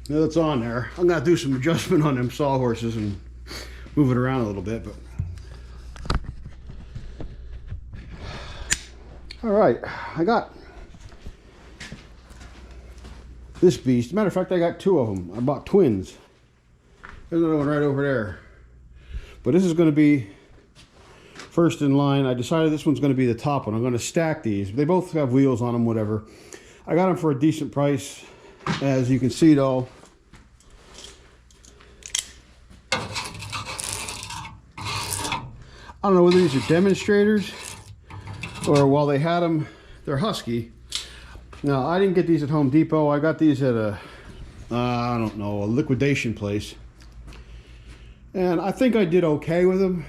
Now it's on there. I'm gonna do some adjustment on them sawhorses and move it around a little bit, but all right, I got this beast. Matter of fact, I got two of them. I bought twins. There's another one right over there. But this is going to be first in line. I decided this one's going to be the top one. I'm going to stack these. They both have wheels on them, whatever. I got them for a decent price. As you can see, though, I don't know whether these are demonstrators or while they had them, they're Husky. Now, I didn't get these at Home Depot. I got these at a, I don't know, a liquidation place. And I think I did okay with them.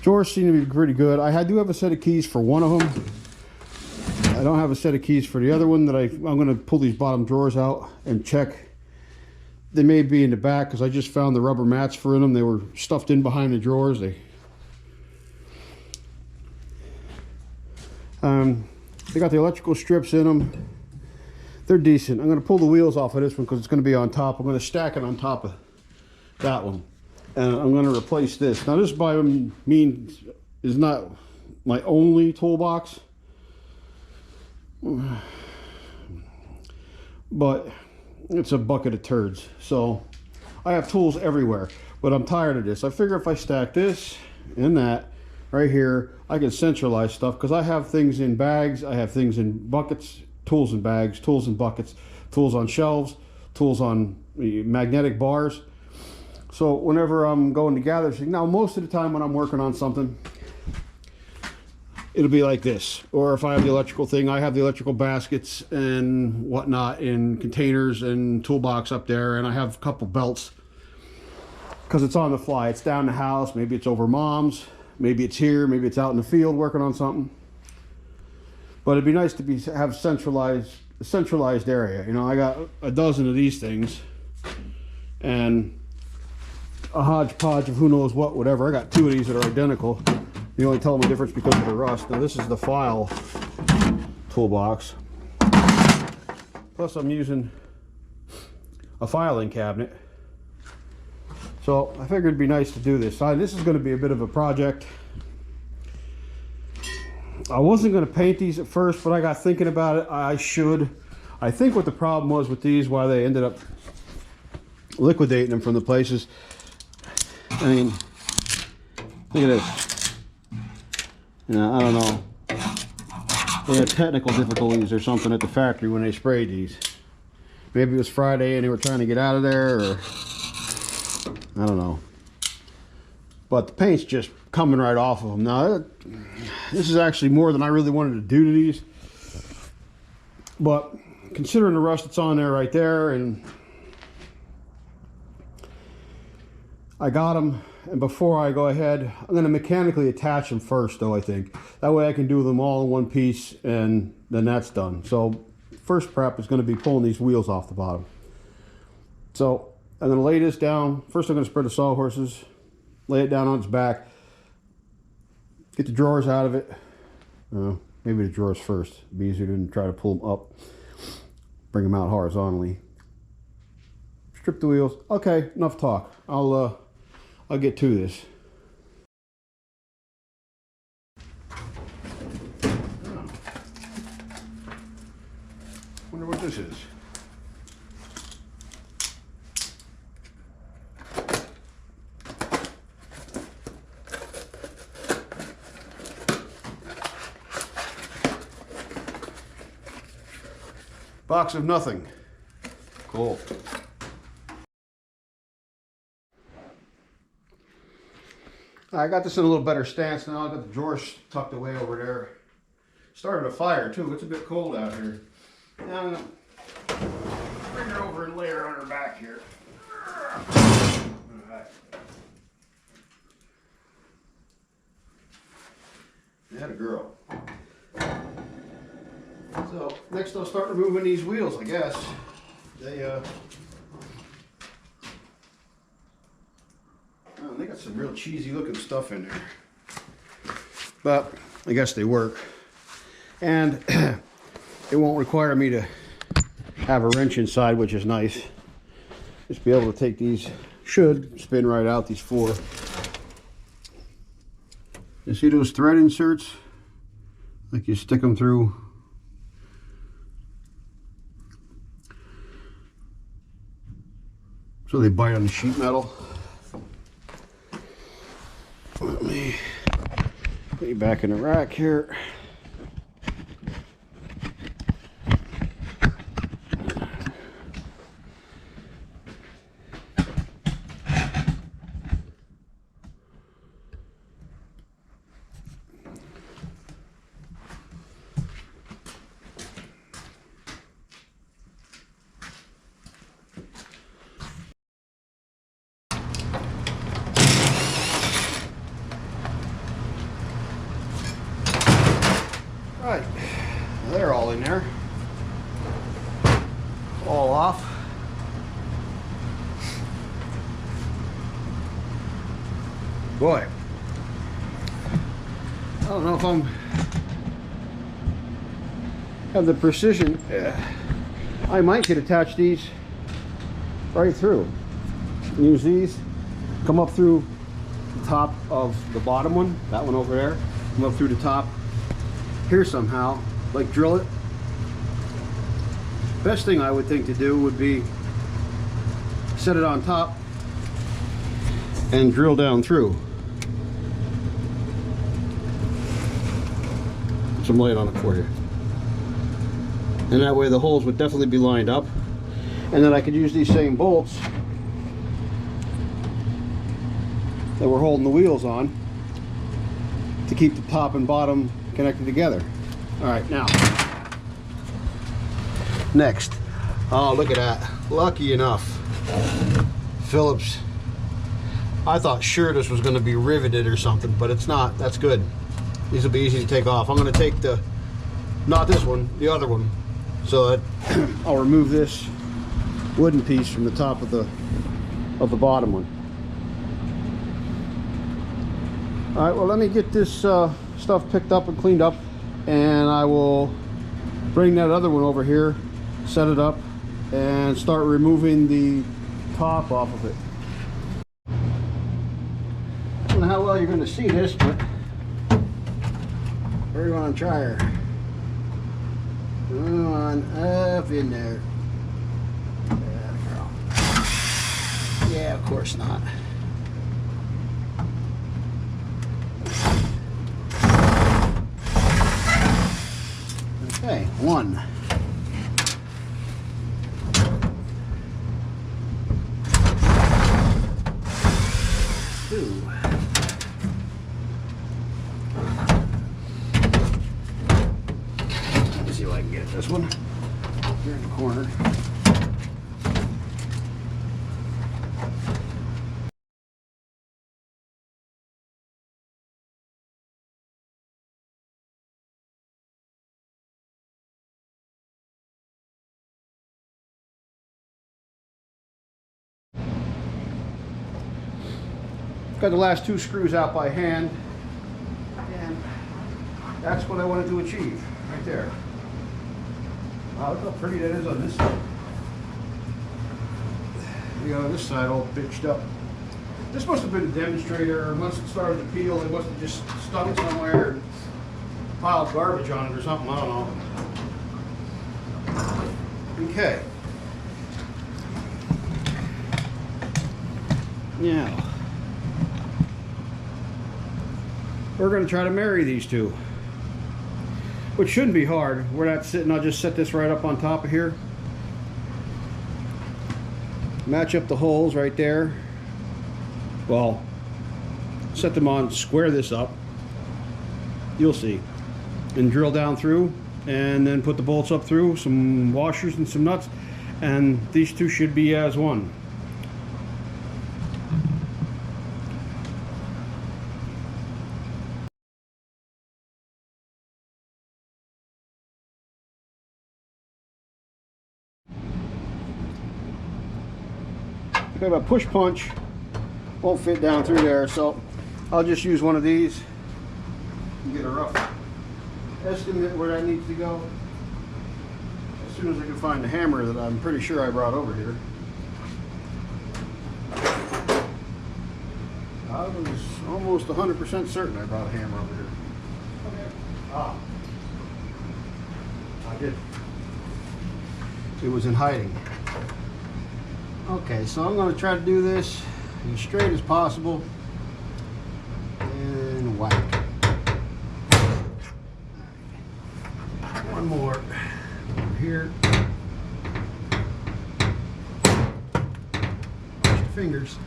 Drawers seem to be pretty good. I do have a set of keys for one of them. I don't have a set of keys for the other one that I'm going to pull these bottom drawers out and check. They may be in the back because I just found the rubber mats for them. They were stuffed in behind the drawers. They got the electrical strips in them. They're decent. I'm going to pull the wheels off of this one because it's going to be on top. I'm going to stack it on top of that one. And I'm going to replace this. Now this by means is not my only toolbox. But it's a bucket of turds. So I have tools everywhere. But I'm tired of this. I figure if I stack this and that right here, I can centralize stuff because I have things in bags, I have things in buckets, tools in bags, tools in buckets, tools on shelves, tools on magnetic bars. So whenever I'm going to gather, now most of the time when I'm working on something, it'll be like this. Or if I have the electrical thing, I have the electrical baskets and whatnot in containers and toolbox up there, and I have a couple belts because it's on the fly. It's down the house, maybe it's over mom's. Maybe it's here, maybe it's out in the field working on something. But it'd be nice to have centralized area. You know, I got a dozen of these things and a hodgepodge of who knows what, whatever. I got two of these that are identical. You only tell them the difference because of the rust. Now this is the file toolbox. Plus I'm using a filing cabinet. So I figured it'd be nice to do this. This is going to be a bit of a project. I wasn't going to paint these at first, but I got thinking about it. I should. I think what the problem was with these, why they ended up liquidating them from the places. I mean, look at this. You know, I don't know. They had technical difficulties or something at the factory when they sprayed these. Maybe it was Friday and they were trying to get out of there, or I don't know. But the paint's just coming right off of them. Now, this is actually more than I really wanted to do to these. But considering the rust that's on there right there, and I got them, and before I go ahead, I'm going to mechanically attach them first, though, I think. That way I can do them all in one piece, and then that's done. So, first prep is going to be pulling these wheels off the bottom. So, I'm going to lay this down. First I'm going to spread the sawhorses, lay it down on its back, get the drawers out of it. Maybe the drawers first. It'd be easier than try to pull them up, bring them out horizontally. Strip the wheels. Okay, enough talk. I'll get to this. Wonder what this is. Box of nothing. Cool. I got this in a little better stance now. I got the drawers tucked away over there. Started a fire too. It's a bit cold out here. Now I'm gonna bring her over and lay her on her back here. Alright. That a girl. So next I'll start removing these wheels, I guess. They got some real cheesy looking stuff in there. But I guess they work. And it won't require me to have a wrench inside, which is nice. just be able to take these, should spin right out, these 4. You see those thread inserts? Like you stick them through. So they bite on the sheet metal. Let me put you back in the rack here. Right, they're all in there, all off. Boy, I don't know if have the precision. I might could attach these right through. Use these, come up through the top of the bottom one, that one over there, come up through the top here somehow, like drill it. Best thing I would think to do would be set it on top and drill down through. Put some light on it for you. And that way the holes would definitely be lined up. And then I could use these same bolts that we're holding the wheels on to keep the top and bottom connected together. All right, now next, oh look at that, lucky enough, Phillips, I thought sure this was going to be riveted or something, but it's not. That's good. These will be easy to take off. I'm going to take the, not this one, the other one, so that I'll remove this wooden piece from the top of the bottom one. All right, well, let me get this stuff picked up and cleaned up, and I will bring that other one over here, set it up, and start removing the top off of it. I don't know how well you're going to see this, but we're going to try her. Come on, up in there. Yeah, girl. Yeah, of course not. Okay, 1. 2. Let me see if I can get this one here in the corner. Got the last 2 screws out by hand, and that's what I wanted to achieve right there. Wow, look how pretty that is on this side. You know, this side all bitched up. This must have been a demonstrator, or once it started to peel, it must have just stuck it somewhere and piled garbage on it or something, I don't know. Okay. Now, we're going to try to marry these two, which shouldn't be hard. Where that's sitting, I'll just set this right up on top of here. Match up the holes right there. Well, set them on, square this up. You'll see. And drill down through, and then put the bolts up through, some washers and some nuts, and these two should be as one. I have a push punch, won't fit down through there, so I'll just use one of these and get a rough estimate where that needs to go as soon as I can find the hammer that I'm pretty sure I brought over here. I was almost 100% certain I brought a hammer over here. Okay. Ah. I did. It was in hiding. Okay, so I'm going to try to do this as straight as possible. And whack. One more over here. Watch your fingers.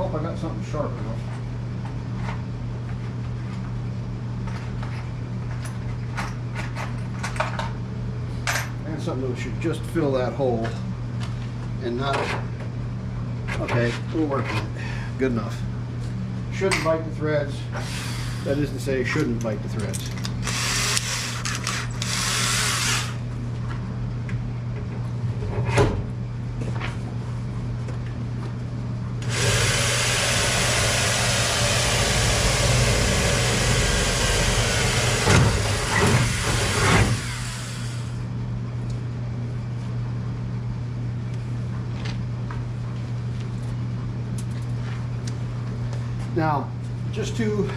I got something sharp enough. And something that should just fill that hole and not. Okay, we'll work with it. Good enough. Shouldn't bite the threads. That is to say, shouldn't bite the threads. Now, just to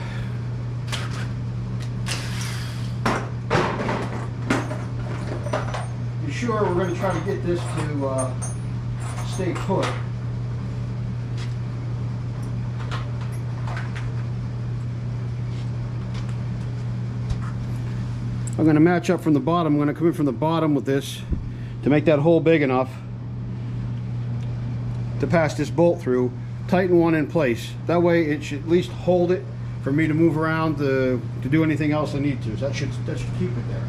be sure, we're going to try to get this to stay put. I'm going to match up from the bottom. I'm going to come in from the bottom with this to make that hole big enough to pass this bolt through. Tighten one in place. That way it should at least hold it for me to move around to do anything else I need to. So that should keep it there.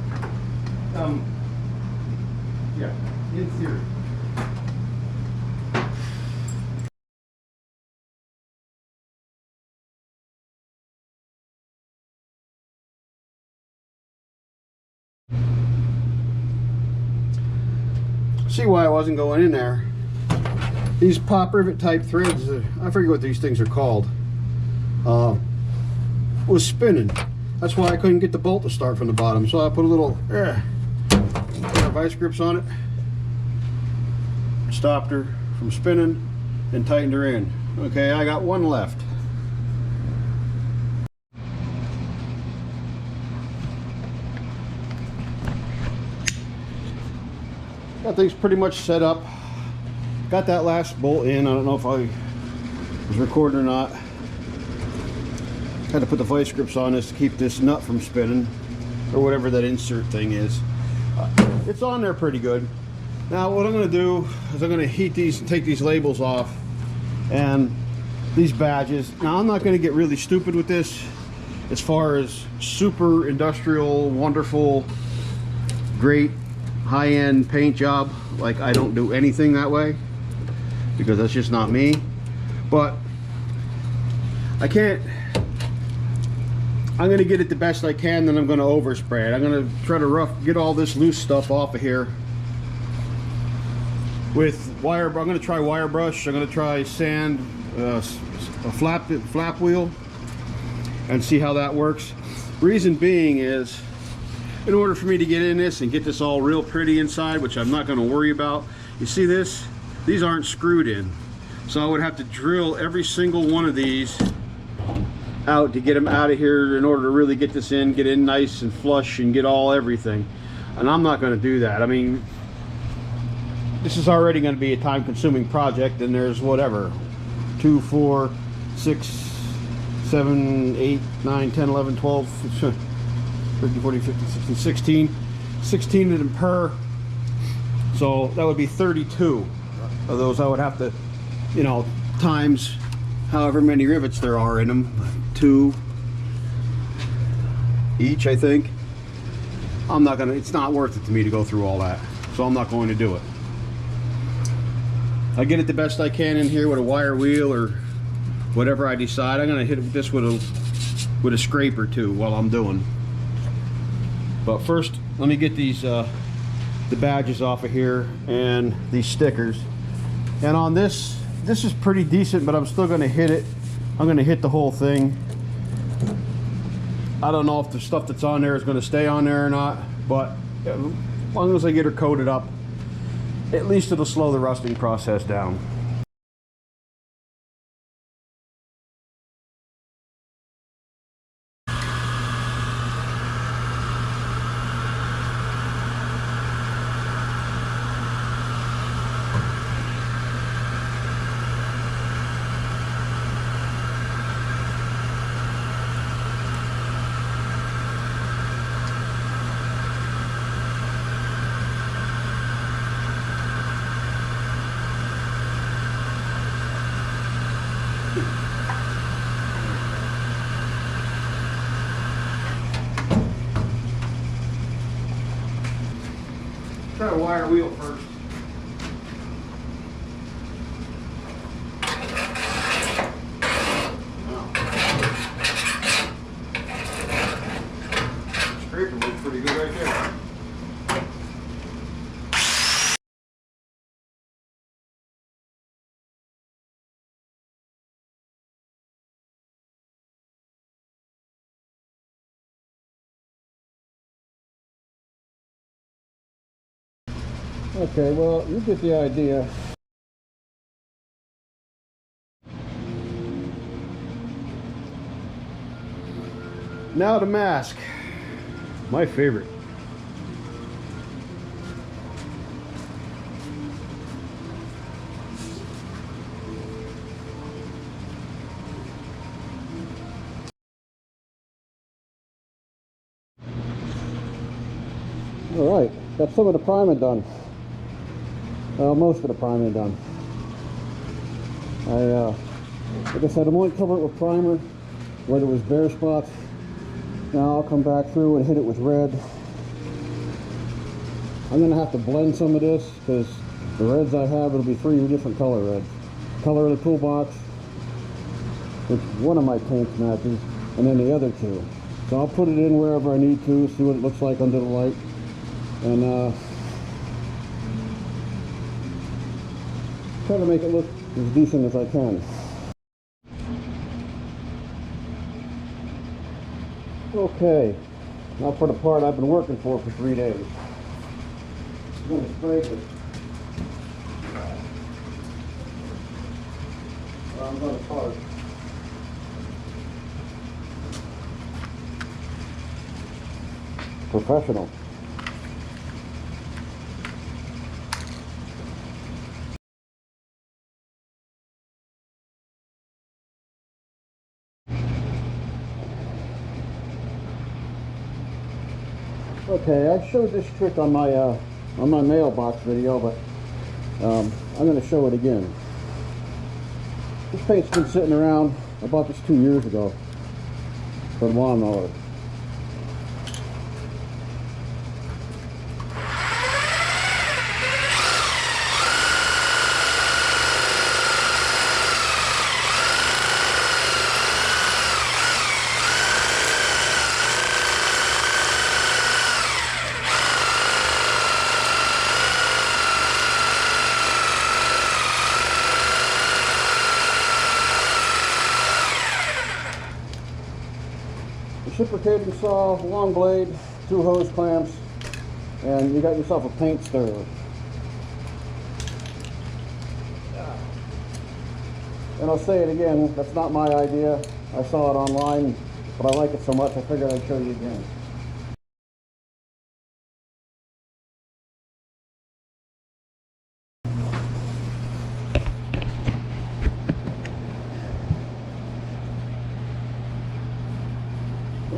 Yeah, in theory. See why I wasn't going in there. These pop rivet type threads, I forget what these things are called, was spinning. That's why I couldn't get the bolt to start from the bottom. So I put a little vice grips on it, stopped her from spinning, and tightened her in. Okay, I got one left. That thing's pretty much set up. Got that last bolt in. I don't know if I was recording or not. Had to put the vice grips on this to keep this nut from spinning, or whatever that insert thing is. It's on there pretty good. Now what I'm going to do is I'm going to heat these and take these labels off and these badges. Now I'm not going to get really stupid with this as far as super industrial, wonderful, great high-end paint job. Like, I don't do anything that way, because that's just not me. But I can't, I'm going to get it the best I can, then I'm going to overspray it. I'm going to try to get all this loose stuff off of here with wire. I'm going to try wire brush. I'm going to try sand, a flap wheel, and see how that works. Reason being is, in order for me to get in this and get this all real pretty inside, which I'm not going to worry about, you see this? These aren't screwed in, so I would have to drill every single one of these out to get them out of here in order to really get this in, get in nice and flush and get all everything. And I'm not going to do that. I mean, this is already going to be a time-consuming project, and there's whatever 2, 4, 6, 7, 8, 9, 10, 11, 12, 13, 14, 15, 16, 16 of them per. So that would be 32 of those I would have to, you know, times however many rivets there are in them, 2 each, I think. I'm not gonna, it's not worth it to me to go through all that, so I'm not going to do it. I get it the best I can in here with a wire wheel or whatever I decide. I'm gonna hit this with a scraper too while I'm doing. But first, let me get these the badges off of here and these stickers. And on this is pretty decent, but I'm still gonna hit it. I'm gonna hit the whole thing. I don't know if the stuff that's on there is gonna stay on there or not, but as long as I get her coated up, at least it'll slow the rusting process down. Try a wire wheel first. Scraper looks pretty good right there. Okay, well, you get the idea. Now the mask. My favorite. All right, got some of the primer done. Well, most of the primer done. Like I said, I'm only covering it with primer where there was bare spots. Now I'll come back through and hit it with red. I'm going to have to blend some of this because the reds I have, it'll be 3 different color reds. Color of the toolbox, which one of my paints matches, and then the other 2. So I'll put it in wherever I need to, see what it looks like under the light. And try to make it look as decent as I can. Okay, now for the part I've been working for 3 days. I'm going to scrape it. I'm going to part. Professional. Okay, I showed this trick on my mailbox video, but I'm going to show it again. This paint's been sitting around. I bought this 2 years ago for the lawnmower. Reciprocating saw, long blade, 2 hose clamps, and you got yourself a paint stirrer. And I'll say it again, that's not my idea. I saw it online, but I like it so much I figured I'd show you again.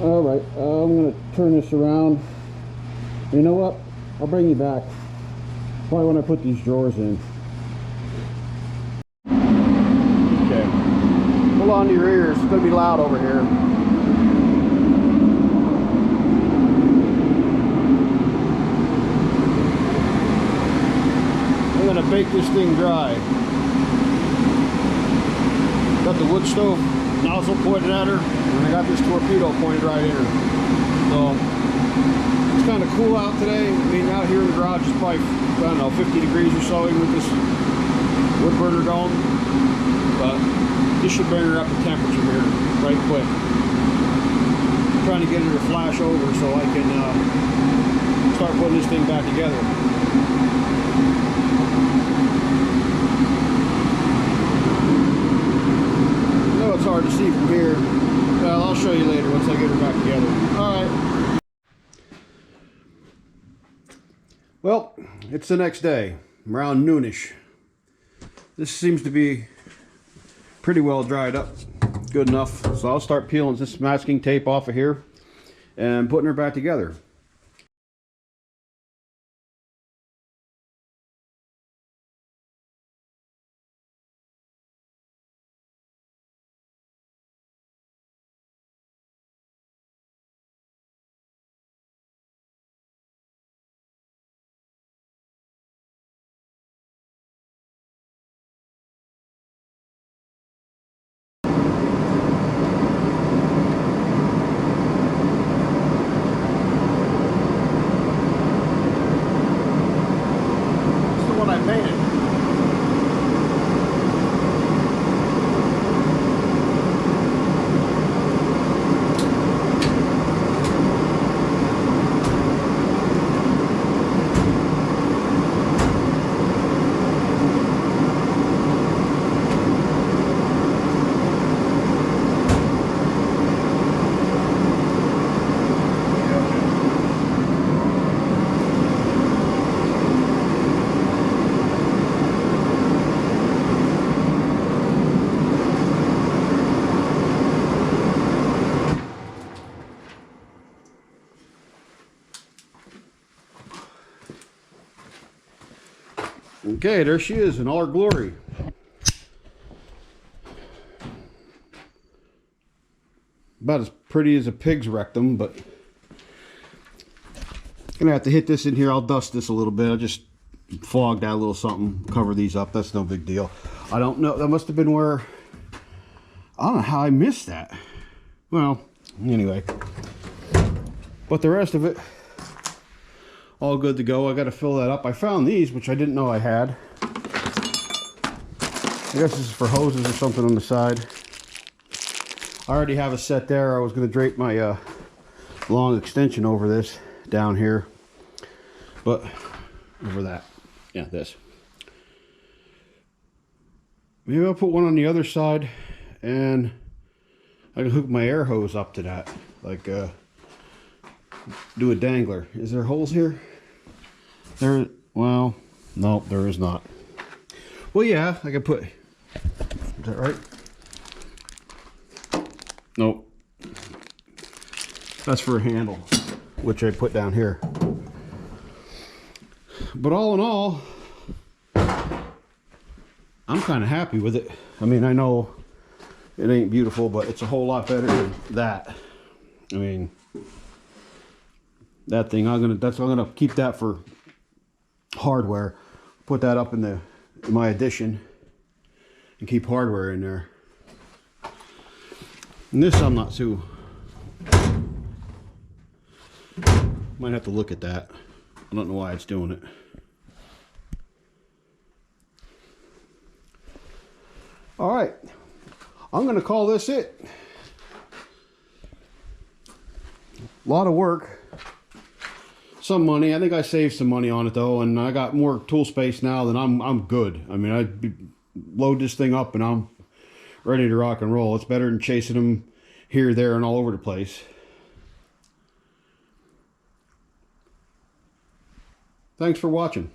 Alright, I'm going to turn this around. You know what? I'll bring you back. Probably when I put these drawers in. Okay. on to your ears. It's going to be loud over here. I'm going to bake this thing dry. Got the wood stove nozzle pointed at her, and I got this torpedo pointed right in her. So it's kind of cool out today. I mean, out here in the garage it's probably, I don't know, 50 degrees or so even with this wood burner going. But this should bring her up to temperature here right quick. I'm trying to get her to flash over so I can start putting this thing back together. I know it's hard to see from here. Well, I'll show you later once I get her back together. Alright. Well, it's the next day, around noonish. This seems to be pretty well dried up, good enough. So I'll start peeling this masking tape off of here and putting her back together. Okay, there she is in all her glory. About as pretty as a pig's rectum, but gonna have to hit this in here. I'll dust this a little bit. I'll just fog that a little something, cover these up. That's no big deal. I don't know, that must have been where, I don't know how I missed that. Well, anyway, but the rest of it all good to go. I got to fill that up. I found these, which I didn't know I had. I guess this is for hoses or something on the side. I already have a set there. I was going to drape my long extension over this down here, but over that, yeah, this. Maybe I'll put one on the other side, and I can hook my air hose up to that, like do a dangler. Is there holes here? There, well, no, there is not. Well, yeah, I could put, is that right? Nope. That's for a handle, which I put down here. But all in all, I'm kind of happy with it. I mean, I know it ain't beautiful, but it's a whole lot better than that. I mean, that thing, I'm gonna keep that for hardware. Put that up in my addition and keep hardware in there. And this I'm not too. Might have to look at that. I don't know why it's doing it. All right, I'm gonna call this it. A lot of work. Some money. I think I saved some money on it though, and I got more tool space now than I'm good. I mean, I load this thing up and I'm ready to rock and roll. It's better than chasing them here, there, and all over the place. Thanks for watching.